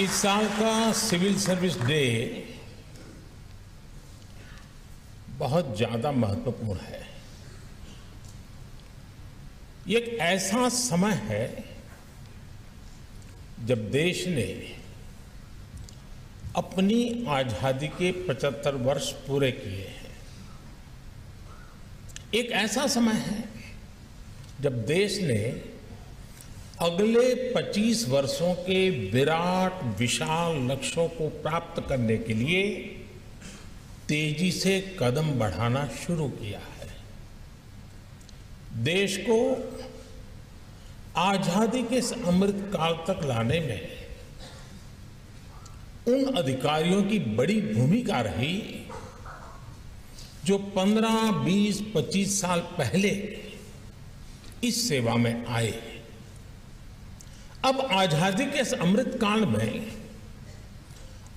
इस साल का सिविल सर्विस डे बहुत ज्यादा महत्वपूर्ण है। ये एक ऐसा समय है जब देश ने अपनी आजादी के 75 वर्ष पूरे किए हैं। एक ऐसा समय है जब देश ने अगले 25 वर्षों के विराट विशाल लक्ष्यों को प्राप्त करने के लिए तेजी से कदम बढ़ाना शुरू किया है। देश को आजादी के इस अमृत काल तक लाने में उन अधिकारियों की बड़ी भूमिका रही जो 15, 20, 25 साल पहले इस सेवा में आए। अब आजादी के इस अमृत काल में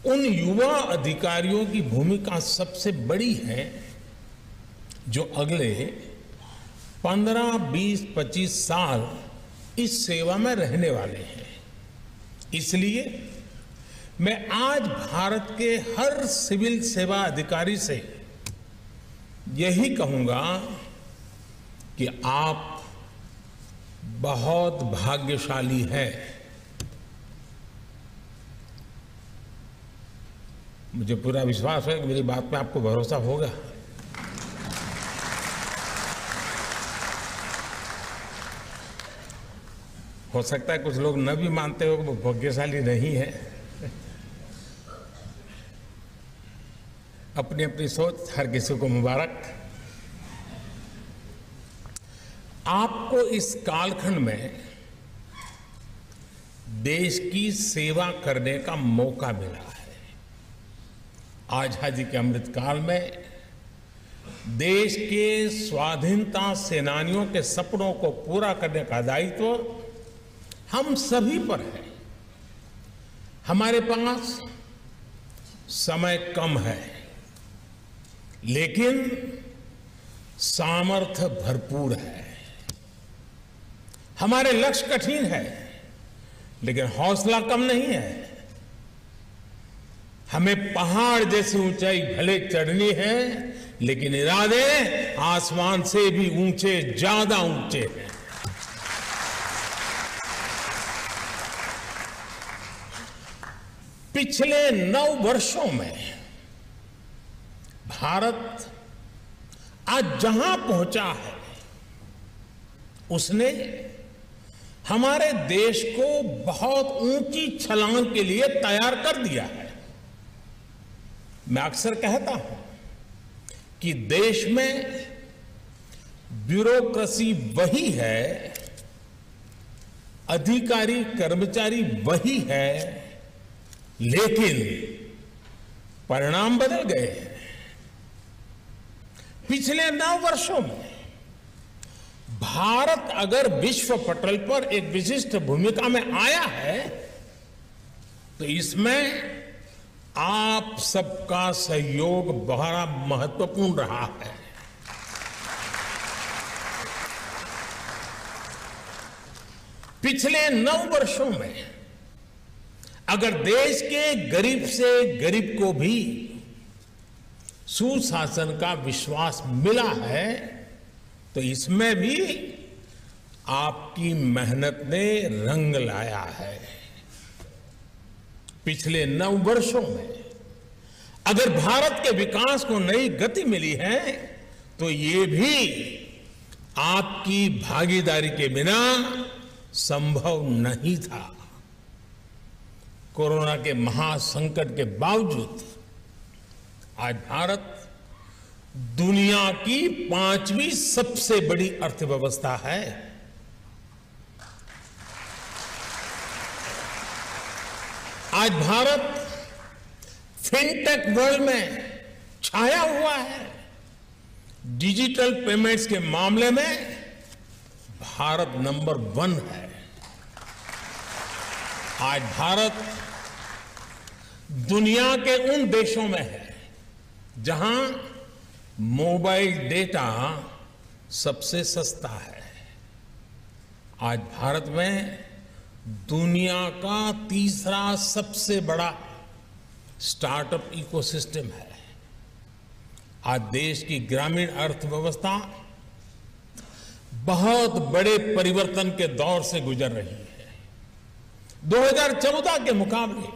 उन युवा अधिकारियों की भूमिका सबसे बड़ी है जो अगले 15, 20, 25 साल इस सेवा में रहने वाले हैं। इसलिए मैं आज भारत के हर सिविल सेवा अधिकारी से यही कहूंगा कि आप बहुत भाग्यशाली हैं। मुझे पूरा विश्वास है कि मेरी बात पे आपको भरोसा होगा। हो सकता है कुछ लोग न भी मानते हो कि वो भाग्यशाली नहीं है। अपनी अपनी सोच, हर किसी को मुबारक। आपको इस कालखंड में देश की सेवा करने का मौका मिला है। आजादी के अमृत काल में देश के स्वाधीनता सेनानियों के सपनों को पूरा करने का दायित्व हम सभी पर है। हमारे पास समय कम है, लेकिन सामर्थ्य भरपूर है। हमारे लक्ष्य कठिन है, लेकिन हौसला कम नहीं है। हमें पहाड़ जैसी ऊंचाई भले चढ़नी है, लेकिन इरादे आसमान से भी ऊंचे, ज्यादा ऊंचे हैं। पिछले 9 वर्षों में भारत आज जहां पहुंचा है, उसने हमारे देश को बहुत ऊंची छलांग के लिए तैयार कर दिया है। मैं अक्सर कहता हूं कि देश में ब्यूरोक्रेसी वही है, अधिकारी कर्मचारी वही है, लेकिन परिणाम बदल गए हैं। पिछले 9 वर्षों में भारत अगर विश्व पटल पर एक विशिष्ट भूमिका में आया है, तो इसमें आप सबका सहयोग बड़ा महत्वपूर्ण रहा है। पिछले 9 वर्षों में अगर देश के गरीब से गरीब को भी सुशासन का विश्वास मिला है, तो इसमें भी आपकी मेहनत ने रंग लाया है। पिछले 9 वर्षों में अगर भारत के विकास को नई गति मिली है, तो ये भी आपकी भागीदारी के बिना संभव नहीं था। कोरोना के महासंकट के बावजूद आज भारत दुनिया की 5वीं सबसे बड़ी अर्थव्यवस्था है। आज भारत फिनटेक वर्ल्ड में छाया हुआ है। डिजिटल पेमेंट्स के मामले में भारत नंबर 1 है। आज भारत दुनिया के उन देशों में है जहां मोबाइल डेटा सबसे सस्ता है। आज भारत में दुनिया का तीसरा सबसे बड़ा स्टार्टअप इकोसिस्टम है। आज देश की ग्रामीण अर्थव्यवस्था बहुत बड़े परिवर्तन के दौर से गुजर रही है। 2014 के मुकाबले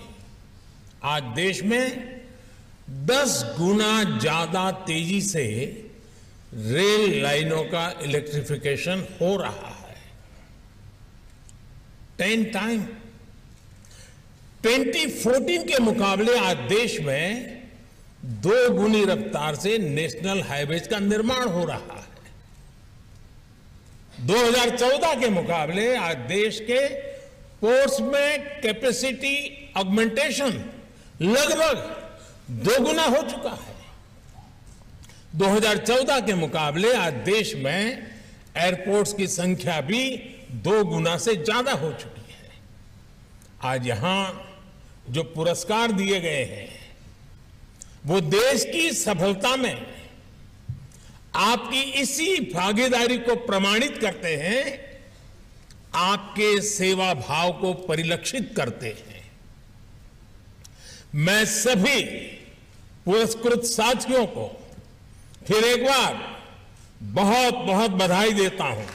आज देश में 10 गुना ज्यादा तेजी से रेल लाइनों का इलेक्ट्रिफिकेशन हो रहा है। 10 टाइम 2014 के मुकाबले आज देश में 2 गुनी रफ्तार से नेशनल हाईवेज का निर्माण हो रहा है। 2014 के मुकाबले आज देश के पोर्ट्स में कैपेसिटी ऑगमेंटेशन लगभग 2 गुना हो चुका है। 2014 के मुकाबले आज देश में एयरपोर्ट्स की संख्या भी 2 गुना से ज्यादा हो चुकी है। आज यहां जो पुरस्कार दिए गए हैं वो देश की सफलता में आपकी इसी भागीदारी को प्रमाणित करते हैं, आपके सेवा भाव को परिलक्षित करते हैं। मैं सभी पुरस्कृत साथियों को फिर एक बार बहुत बहुत बधाई देता हूं।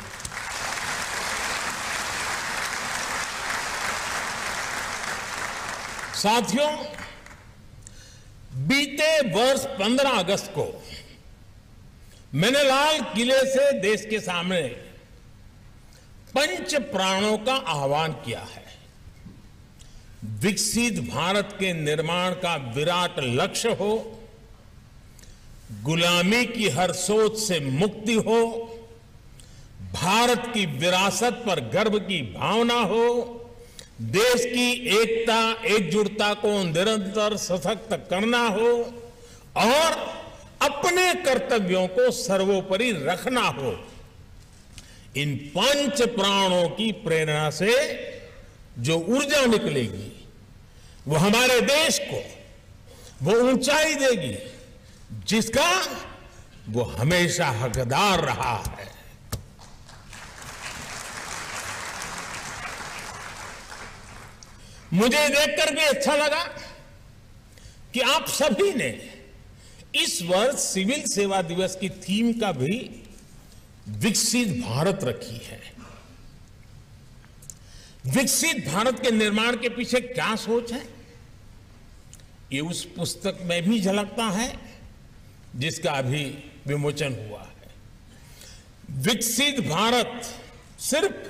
साथियों, बीते वर्ष 15 अगस्त को मैंने लाल किले से देश के सामने पंच प्राणों का आह्वान किया है। विकसित भारत के निर्माण का विराट लक्ष्य हो, गुलामी की हर सोच से मुक्ति हो, भारत की विरासत पर गर्व की भावना हो, देश की एकता एकजुटता को निरंतर सशक्त करना हो और अपने कर्तव्यों को सर्वोपरि रखना हो। इन पंच प्राणों की प्रेरणा से जो ऊर्जा निकलेगी वो हमारे देश को वो ऊंचाई देगी जिसका वो हमेशा हकदार रहा है। मुझे देखकर भी अच्छा लगा कि आप सभी ने इस वर्ष सिविल सेवा दिवस की थीम का भी विकसित भारत रखी है। विकसित भारत के निर्माण के पीछे क्या सोच है, ये उस पुस्तक में भी झलकता है जिसका अभी विमोचन हुआ है। विकसित भारत सिर्फ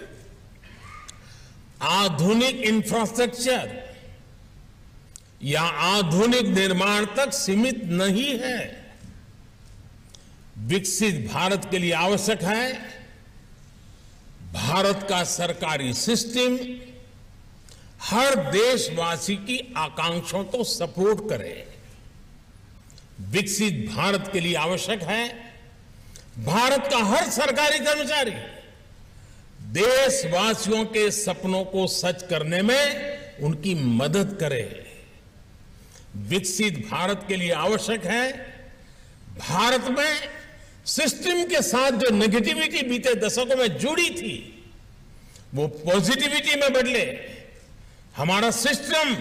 आधुनिक इंफ्रास्ट्रक्चर या आधुनिक निर्माण तक सीमित नहीं है। विकसित भारत के लिए आवश्यक है भारत का सरकारी सिस्टम हर देशवासी की आकांक्षाओं को सपोर्ट करे। विकसित भारत के लिए आवश्यक है भारत का हर सरकारी कर्मचारी देशवासियों के सपनों को सच करने में उनकी मदद करे। विकसित भारत के लिए आवश्यक है भारत में सिस्टम के साथ जो नेगेटिविटी बीते दशकों में जुड़ी थी वो पॉजिटिविटी में बदले। हमारा सिस्टम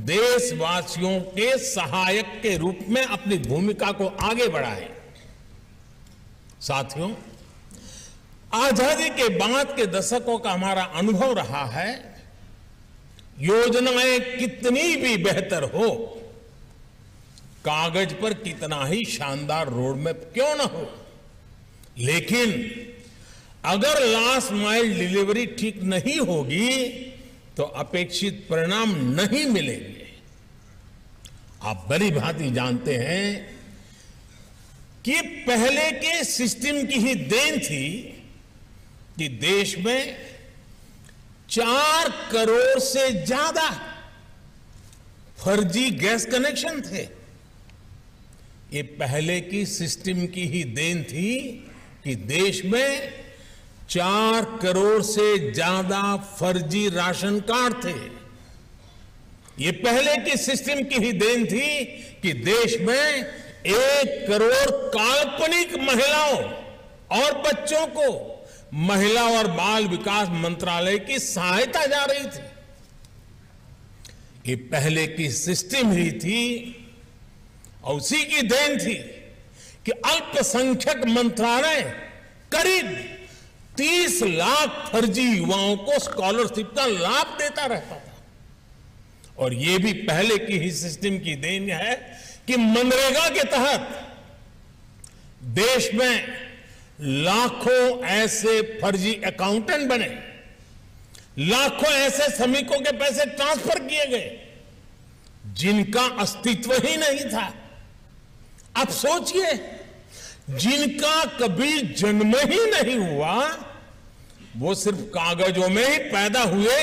देशवासियों के सहायक के रूप में अपनी भूमिका को आगे बढ़ाए। साथियों, आजादी के बाद के दशकों का हमारा अनुभव रहा है योजनाएं कितनी भी बेहतर हो, कागज पर कितना ही शानदार रोड मैप क्यों ना हो, लेकिन अगर लास्ट माइल डिलीवरी ठीक नहीं होगी तो अपेक्षित परिणाम नहीं मिलेंगे। आप भली भांति जानते हैं कि पहले के सिस्टम की ही देन थी कि देश में 4 करोड़ से ज्यादा फर्जी गैस कनेक्शन थे। ये पहले की सिस्टम की ही देन थी कि देश में 4 करोड़ से ज्यादा फर्जी राशन कार्ड थे। ये पहले की सिस्टम की ही देन थी कि देश में 1 करोड़ काल्पनिक महिलाओं और बच्चों को महिला और बाल विकास मंत्रालय की सहायता जा रही थी। ये पहले की सिस्टम ही थी और उसी की देन थी कि अल्पसंख्यक मंत्रालय करीब 30 लाख फर्जी युवाओं को स्कॉलरशिप का लाभ देता रहता था। और ये भी पहले की ही सिस्टम की देन है कि मनरेगा के तहत देश में लाखों ऐसे फर्जी अकाउंटेंट बने, लाखों ऐसे श्रमिकों के पैसे ट्रांसफर किए गए जिनका अस्तित्व ही नहीं था। अब सोचिए, जिनका कभी जन्म ही नहीं हुआ, वो सिर्फ कागजों में ही पैदा हुए,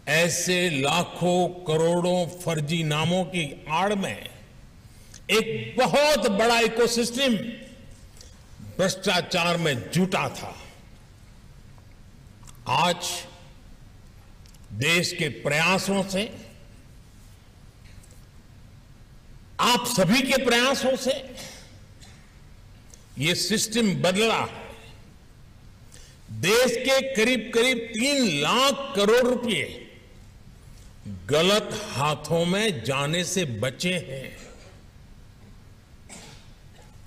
ऐसे लाखों करोड़ों फर्जी नामों की आड़ में एक बहुत बड़ा इकोसिस्टम भ्रष्टाचार में जुटा था। आज देश के प्रयासों से, आप सभी के प्रयासों से ये सिस्टम बदला है। देश के करीब करीब 3 लाख करोड़ रुपए गलत हाथों में जाने से बचे हैं।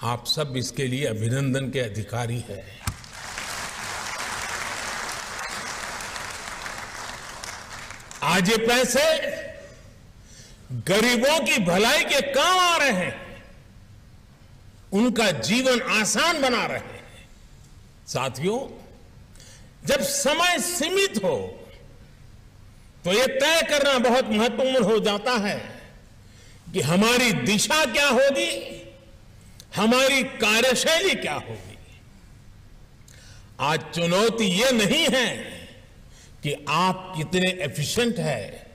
आप सब इसके लिए अभिनंदन के अधिकारी हैं। आज ये पैसे गरीबों की भलाई के काम आ रहे हैं, उनका जीवन आसान बना रहे हैं। साथियों, जब समय सीमित हो तो यह तय करना बहुत महत्वपूर्ण हो जाता है कि हमारी दिशा क्या होगी, हमारी कार्यशैली क्या होगी। आज चुनौती यह नहीं है कि आप कितने एफिशिएंट हैं,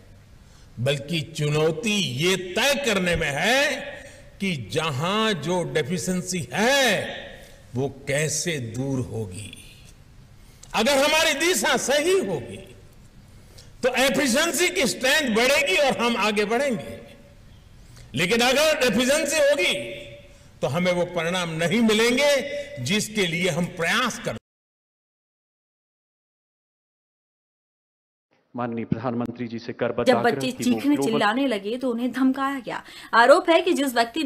बल्कि चुनौती ये तय करने में है कि जहां जो डेफिशिएंसी है वो कैसे दूर होगी। अगर हमारी दिशा सही होगी तो एफिशिएंसी की स्ट्रेंथ बढ़ेगी और हम आगे बढ़ेंगे। लेकिन अगर डेफिशिएंसी होगी तो हमें वो परिणाम नहीं मिलेंगे जिसके लिए हम प्रयास करते हैं। माननीय प्रधानमंत्री जी से कर जब बच्चे चीखने चिल्लाने लगे तो उन्हें धमकाया गया। आरोप है कि जिस व्यक्ति